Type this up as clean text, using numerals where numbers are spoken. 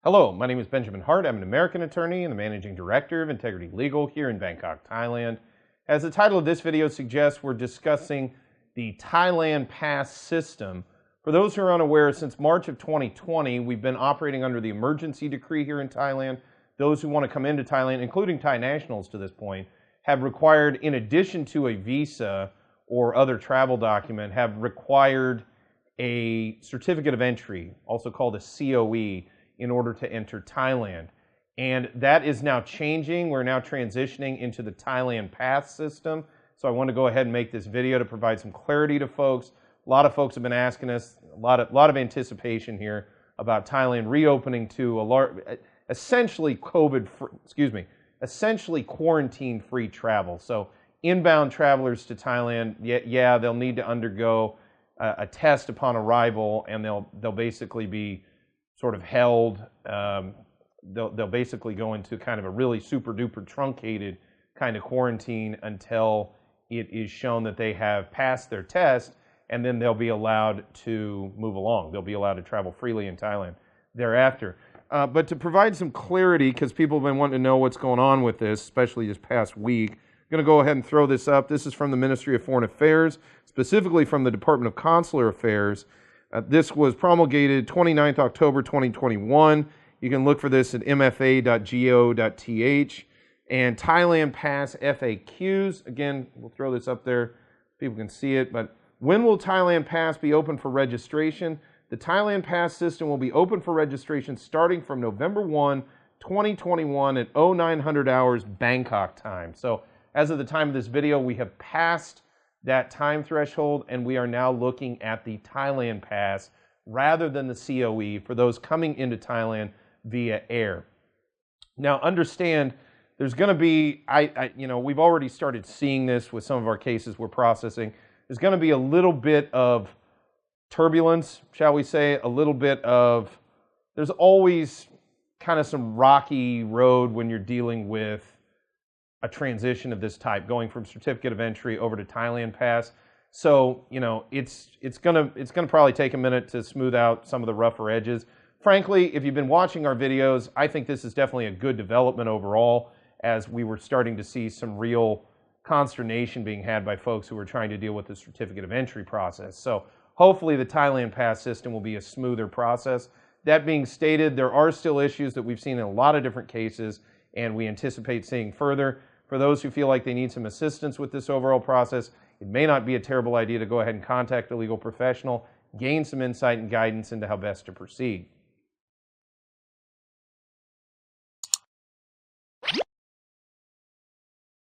Hello, my name is Benjamin Hart. I'm an American attorney and the managing director of Integrity Legal here in Bangkok, Thailand. As the title of this video suggests, we're discussing the Thailand pass system. For those who are unaware, since March of 2020, we've been operating under the emergency decree here in Thailand. Those who want to come into Thailand, including Thai nationals to this point, have required, in addition to a visa or other travel document, have required a certificate of entry, also called a COE, in order to enter Thailand. And that is now changing. We're now transitioning into the Thailand pass system. So I want to go ahead and make this video to provide some clarity to folks. A lot of folks have been asking us, a lot of anticipation here about Thailand reopening to essentially essentially quarantine-free travel. So inbound travelers to Thailand, yeah, they'll need to undergo a test upon arrival, and they'll basically be sort of held. They'll basically go into kind of a really super duper truncated kind of quarantine until it is shown that they have passed their test, and then they'll be allowed to move along. They'll be allowed to travel freely in Thailand thereafter. But to provide some clarity, because people have been wanting to know what's going on with this, especially this past week, I'm going to go ahead and throw this up. This is from the Ministry of Foreign Affairs, specifically from the Department of Consular Affairs. This was promulgated 29th October 2021. You can look for this at mfa.go.th. And Thailand Pass FAQs. Again, we'll throw this up there. People can see it. But when will Thailand Pass be open for registration? The Thailand Pass system will be open for registration starting from November 1, 2021 at 0900 hours Bangkok time. So as of the time of this video, we have passed that time threshold, and we are now looking at the Thailand Pass rather than the COE for those coming into Thailand via air. Now, understand, there's going to be, we've already started seeing this with some of our cases we're processing. There's going to be a little bit of turbulence, shall we say, there's always kind of some rocky road when you're dealing with a transition of this type, going from certificate of entry over to Thailand Pass. So, it's gonna probably take a minute to smooth out some of the rougher edges. Frankly, if you've been watching our videos, I think this is definitely a good development overall, as we were starting to see some real consternation being had by folks who were trying to deal with the certificate of entry process. So hopefully the Thailand Pass system will be a smoother process. That being stated, there are still issues that we've seen in a lot of different cases, and we anticipate seeing further. For those who feel like they need some assistance with this overall process, it may not be a terrible idea to go ahead and contact a legal professional, gain some insight and guidance into how best to proceed.